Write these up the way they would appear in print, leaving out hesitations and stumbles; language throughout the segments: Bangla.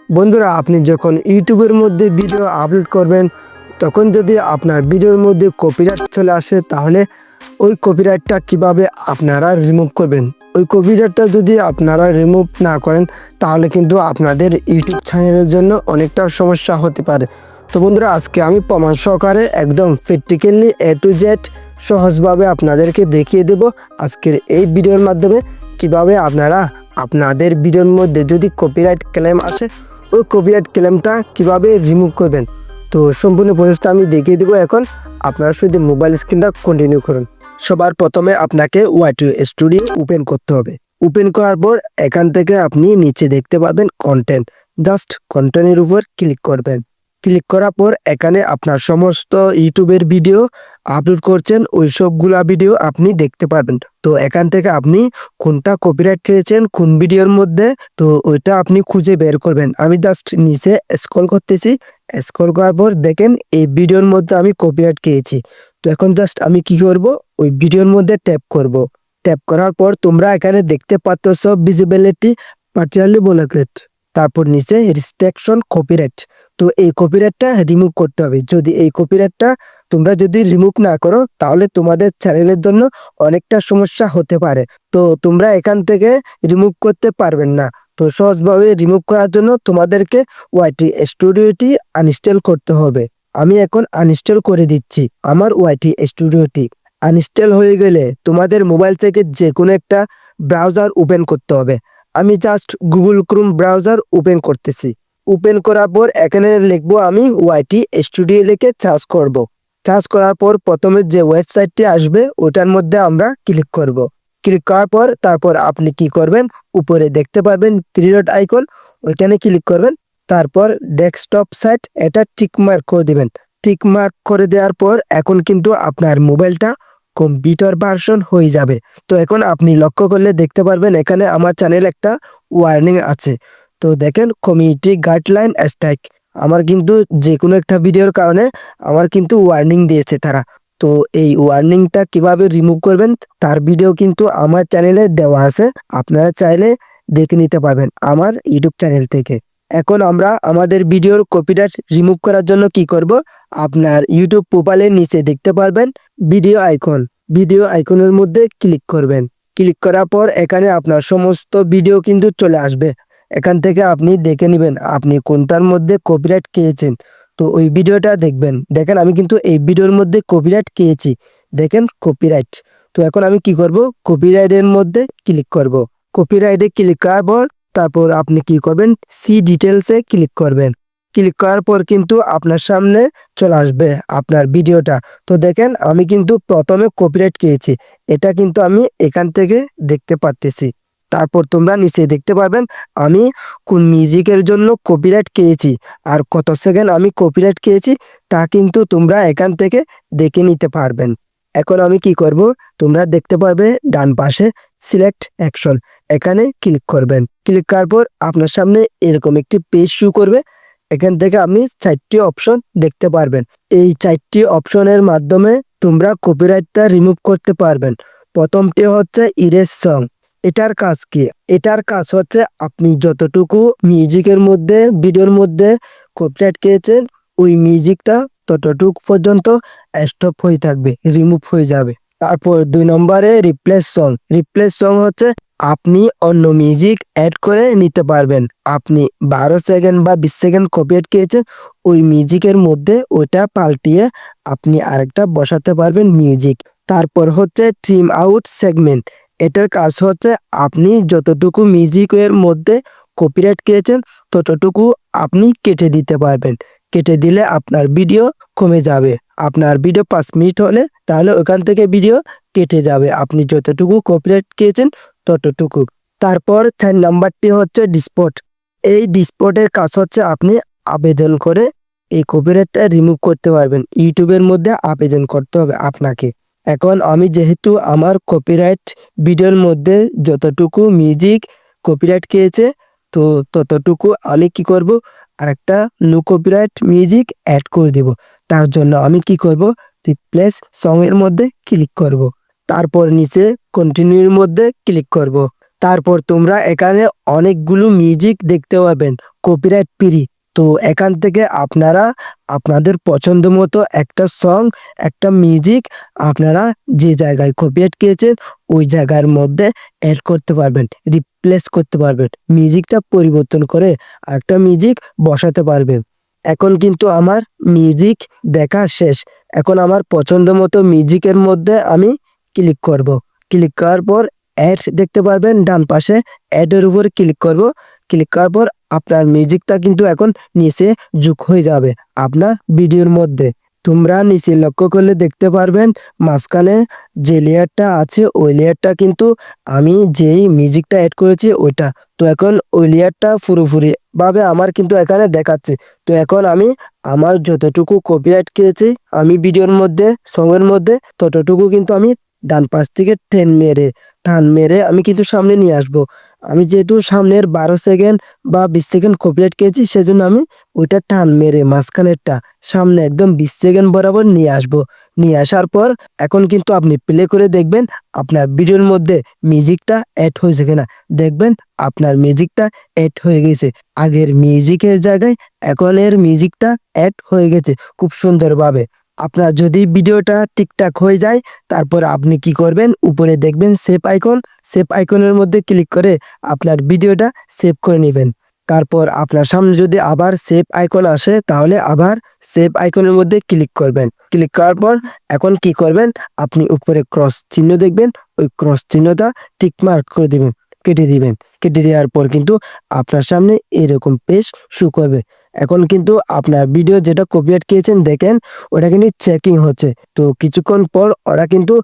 বন্ধুরা, আপনি যখন ইউটিউবের মধ্যে ভিডিও আপলোড করবেন তখন যদি আপনার ভিডিওর মধ্যে কপিরাইট চলে আসে, তাহলে ওই কপিরাইটটা কিভাবে আপনারা রিমুভ করবেন। ওই কপিরাইটটা যদি আপনারা রিমুভ না করেন তাহলে কিন্তু আপনাদের ইউটিউব চ্যানেলের জন্য অনেকটা সমস্যা হতে পারে। তো বন্ধুরা, আজকে আমি প্রমাণ সহকারে একদম প্র্যাকটিক্যালি A to Z সহজভাবে আপনাদেরকে দেখিয়ে দেব আজকের এই ভিডিওর মাধ্যমে কিভাবে আপনারা আপনাদের ভিডিওর মধ্যে যদি কপিরাইট ক্লেম আসে ওই কপিরাইট ক্লেমটা কিভাবে রিমুভ করবেন। তো সম্পূর্ণ প্রসেসটা আমি দেখিয়ে দেবো। এখন আপনারা শুধু মোবাইল স্ক্রিনটা কন্টিনিউ করুন। সবার প্রথমে আপনাকে ওয়াইটি স্টুডিও ওপেন করতে হবে। ওপেন করার পর এখান থেকে আপনি নিচে দেখতে পাবেন কন্টেন্ট, জাস্ট কন্টেন্টের উপর ক্লিক করবেন। ক্লিক করার পর এখানে আপনার সমস্ত ইউটিউবের ভিডিও আপলোড করছেন ওই সবগুলা ভিডিও আপনি দেখতে পারবেন। তো এখান থেকে আপনি কোনটা কপিরাইট খেয়েছেন কোন ভিডিওর মধ্যে, তো ওইটা আপনি খুঁজে বের করবেন। আমি জাস্ট নিচে স্ক্রল করতেছি, স্ক্রল করার পর দেখেন এই ভিডিওর মধ্যে আমি কপিরাইট খেয়েছি। তো এখন জাস্ট আমি কি করব, ওই ভিডিওর মধ্যে ট্যাপ করব। ট্যাপ করার পর তোমরা এখানে দেখতে পাচ্ছ ভিজিবিলিটি পার্টিকুলারলি ব্লকেড, তারপর নিচে রেস্ট্রিকশন কপিরাইট। তো এই কপিরাইটটা রিমুভ করতে হবে। যদি এই কপিরাইটটা তোমরা যদি রিমুভ না করো তাহলে তোমাদের চ্যানেলের জন্য অনেকটা সমস্যা হতে পারে। তো তোমরা এখান থেকে রিমুভ করতে পারবেন না। তো সহজভাবে রিমুভ করার জন্য তোমাদেরকে ওয়াইটি স্টুডিওটি আনইনস্টল করতে হবে। আমি এখন আনইনস্টল করে দিচ্ছি আমার ওয়াইটি স্টুডিওটি। আনইনস্টল হয়ে গেলে তোমাদের মোবাইল থেকে যে কোনো একটা ব্রাউজার ওপেন করতে হবে। আমি just Google Chrome browser open করতেছি। ওপেন করার পর এখানে লিখবো আমি ওয়াইটি স্টুডিও লিখে সার্চ করব। সার্চ করার পর প্রথমে যে ওয়েবসাইটটি আসবে ওটার মধ্যে আমরা ক্লিক করব। ক্লিক করার পর তারপর আপনি কি করবেন, উপরে দেখতে পাবেন থ্রি ডট আইকন, ওইখানে ক্লিক করবেন। তারপর ডেস্কটপ সাইট এটা টিক মার্ক করে দিবেন। টিক মার্ক করে দেওয়ার পর এখন কিন্তু আপনার মোবাইলটা কম্পিউটার ভার্সন হয়ে যাবে। তো এখন আপনি লক্ষ্য করলে দেখতে পারবেন এখানে আমার চ্যানেল একটা ওয়ার্নিং আছে। তো দেখেন কমিউনিটি গাইডলাইন স্ট্রাইক, আমার কিন্তু যে কোনো একটা ভিডিওর কারণে আমার কিন্তু ওয়ার্নিং দিয়েছে তারা। তো এই ওয়ার্নিংটা কিভাবে রিমুভ করবেন তার ভিডিও কিন্তু আমার চ্যানেলে দেওয়া আছে, আপনারা চাইলে দেখে নিতে পারবেন আমার ইউটিউব চ্যানেল থেকে। এখন আমরা আমাদের ভিডিওর কপিরাইট রিমুভ করার জন্য কি করব, আপনার ইউটিউব প্রোফাইলের নিচে দেখতে পারবেন ভিডিও আইকন, ভিডিও আইকনের মধ্যে ক্লিক করবেন। ক্লিক করার পর এখানে আপনার সমস্ত ভিডিও কিন্তু চলে আসবে। এখান থেকে আপনি দেখে নেবেন আপনি কোনটার মধ্যে কপিরাইট খেয়েছেন। তো ওই ভিডিওটা দেখবেন। দেখেন আমি কিন্তু এই ভিডিওর মধ্যে কপিরাইট খেয়েছি, দেখেন কপিরাইট। তো এখন আমি কি করব, কপিরাইটের মধ্যে ক্লিক করব। কপিরাইটে ক্লিক করার পর তারপর আপনি কি করবেন, সি ডিটেলসে ক্লিক করবেন। ক্লিক করার পর কিন্তু আপনার সামনে চলে আসবে আপনার ভিডিওটা। তো দেখেন আমি কিন্তু প্রথমে কপিরাইট খেয়েছি, এটা কিন্তু আমি এখান থেকে দেখতে পাচ্তেছি। তারপর তোমরা নিচে দেখতে পারবেন আমি কোন মিউজিকের জন্য কপিরাইট খেয়েছি আর কত সেকেন্ড আমি কপিরাইট খেয়েছি তা কিন্তু তোমরা এখান থেকে দেখে নিতে পারবেন। এখন আমি কি করব, তোমরা দেখতে পারবে ডান পাশে সিলেক্ট অ্যাকশন, এখানে ক্লিক করবেন। ক্লিক করার পর আপনার সামনে এরকম একটি পেজ শো করবে। এখান থেকে আপনি 4টি অপশন দেখতে পারবেন। এই 4টি অপশনের মাধ্যমে তোমরা কপিরাইটটা রিমুভ করতে পারবেন। প্রথমটি হচ্ছে ইরেজ সং। এটার কাজ কি, এটার কাজ হচ্ছে আপনি যতটুকু মিউজিকের মধ্যে ভিডিওর মধ্যে কপিরাইট খেয়েছেন ওই মিউজিকটা ততটুকু পর্যন্ত স্টপ হয়ে থাকবে, রিমুভ হয়ে যাবে। তারপর 2 নম্বরে রিপ্লেস সং। রিপ্লেস সং হচ্ছে আপনি অন্য মিউজিক অ্যাড করে নিতে পারবেন। আপনি 12 সেকেন্ড বা 20 সেকেন্ড কপিরাইট খেয়েছেন ওই মিউজিকের মধ্যে ওইটা পাল্টিয়ে আপনি আরেকটা বসাতে পারবেন মিউজিক। তারপর হচ্ছে ট্রিম আউট সেগমেন্ট। এটার কাজ হচ্ছে আপনি যতটুকু মিউজিকের মধ্যে কপিরাইট খেয়েছেন ততটুকু আপনি কেটে দিতে পারবেন। কেটে দিলে আপনার ভিডিও কমে যাবে। আপনার ভিডিও 5 মিনিট হলে তাহলে ওখান থেকে ভিডিও কেটে যাবে আপনি যতটুকু কপিরাইট খেয়েছেন ততটুকু। তারপর 4 নাম্বারটি হচ্ছে ডিসপোর্ট। এই ডিসপোর্টের কাজ হচ্ছে আপনি আবেদন করে এই কপিরাইটটা রিমুভ করতে পারবেন। ইউটিউবের মধ্যে আবেদন করতে হবে আপনাকে। এখন আমি যেহেতু আমার কপিরাইট ভিডিওর মধ্যে যতটুকু মিউজিক কপিরাইট খেয়েছে তো ততটুকু আমি কি করব, আরেকটা নো কপিরাইট মিউজিক অ্যাড করে দেব। তার জন্য আমি কি করব, রিপ্লেস সং এর মধ্যে ক্লিক করব। তারপর নিচে কন্টিনিউর মধ্যে ক্লিক করব। তারপর তোমরা এখানে অনেকগুলো মিউজিক দেখতে পাবেন কপিরাইট ফ্রি। তো এখান থেকে আপনারা আপনাদের পছন্দ মতো একটা সং, একটা মিউজিক আপনারা যে জায়গায় কপিরাইট খেয়েছেন ওই জায়গার মধ্যে অ্যাড করতে পারবেন, রিপ্লেস করতে পারবেন, মিউজিকটা পরিবর্তন করে একটা মিউজিক বসাতে পারবেন। এখন কিন্তু আমার মিউজিক দেখা শেষ। এখন আমার পছন্দ মতো মিউজিকের মধ্যে আমি ক্লিক করব। ক্লিক করার পর অ্যাড দেখতে পারবেন ডান পাশে, অ্যাডের উপর ক্লিক করব। ক্লিক করার পর আপনার মিউজিকটা কিন্তু এখন নিচে যোগ হয়ে যাবে আপনার ভিডিওর মধ্যে। তোমরা নিচে লক্ষ্য করলে দেখতে পারবেন মাঝখানে যে লেয়ারটা আছে ওই লেয়ারটা কিন্তু আমি যেই মিউজিকটা অ্যাড করেছি ওইটা। তো এখন ওই লেয়ারটা পুরোপুরি ভাবে আমার কিন্তু এখানে দেখাচ্ছে। তো এখন আমি আমার যতটুকু কপিরাইট খেয়েছি আমি ভিডিওর মধ্যে, সঙ্গের মধ্যে, ততটুকু কিন্তু আমি ডান পাশ থেকে টান মেরে আমি কিন্তু সামনে নিয়ে আসবো। আমি যেহেতু সামনের 12 সেকেন্ড বা 20 সেকেন্ড কপিরাইট খেয়েছি সেজন্য আমি ওইটা টান মেরে মাঝখানেরটা সামনে একদম 20 সেকেন্ড বরাবর নিয়ে আসবো। নিয়ে আসার পর এখন কিন্তু আপনি প্লে করে দেখবেন আপনার ভিডিওর মধ্যে মিউজিকটা অ্যাড হয়েছে কিনা। দেখবেন আপনার মিউজিকটা অ্যাড হয়ে গেছে। আগের মিউজিকের জায়গায় এখনের মিউজিকটা অ্যাড হয়ে গেছে খুব সুন্দরভাবে। আপনার যদি ভিডিওটা ঠিকঠাক হয়ে যায় তারপর আপনি কি করবেন, উপরে দেখবেন সেভ আইকন, সেভ আইকনের মধ্যে ক্লিক করে আপনার ভিডিওটা সেভ করে নেবেন। তারপর আপনার সামনে যদি আবার সেভ আইকন আসে তাহলে আবার সেভ আইকনের মধ্যে ক্লিক করবেন। ক্লিক করার পর এখন কি করবেন, আপনি উপরে ক্রস চিহ্ন দেখবেন, ওই ক্রস চিহ্নটা টিক মার্ক করে দিবেন, কেটে দিবেন। কেটে দেওয়ার পর কিন্তু আপনার সামনে এরকম পেজ শো করবে। এখন কিন্তু আপনার ভিডিও যেটা কপিরাইট খেয়েছেন দেখেন ওটা কিন্তু চেকিং হচ্ছে। তো কিছুক্ষণ পর ওরা কিন্তু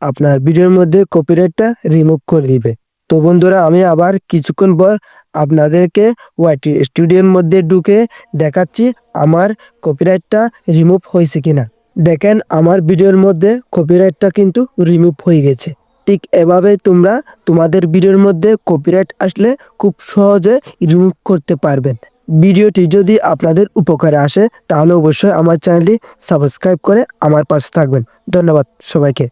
আপনার ভিডিওর মধ্যে কপিরাইটটা রিমুভ করে দিবে। তো বন্ধুরা আমি আবার কিছুক্ষণ পর আপনাদেরকে ওয়াইটি স্টুডিওর মধ্যে ঢুকে দেখাচ্ছি আমার কপিরাইটটা রিমুভ হয়েছে কিনা। দেখেন আমার ভিডিওর মধ্যে কপিরাইটটা কিন্তু রিমুভ হয়ে গেছে। ঠিক এভাবে তোমরা তোমাদের ভিডিওর মধ্যে কপিরাইট আসলে খুব সহজে রিমুভ করতে পারবেন। ভিডিওটি যদি আপনাদের উপকারে আসে তাহলে অবশ্যই আমার চ্যানেলটি সাবস্ক্রাইব করে আমার পাশে থাকবেন। ধন্যবাদ সবাইকে।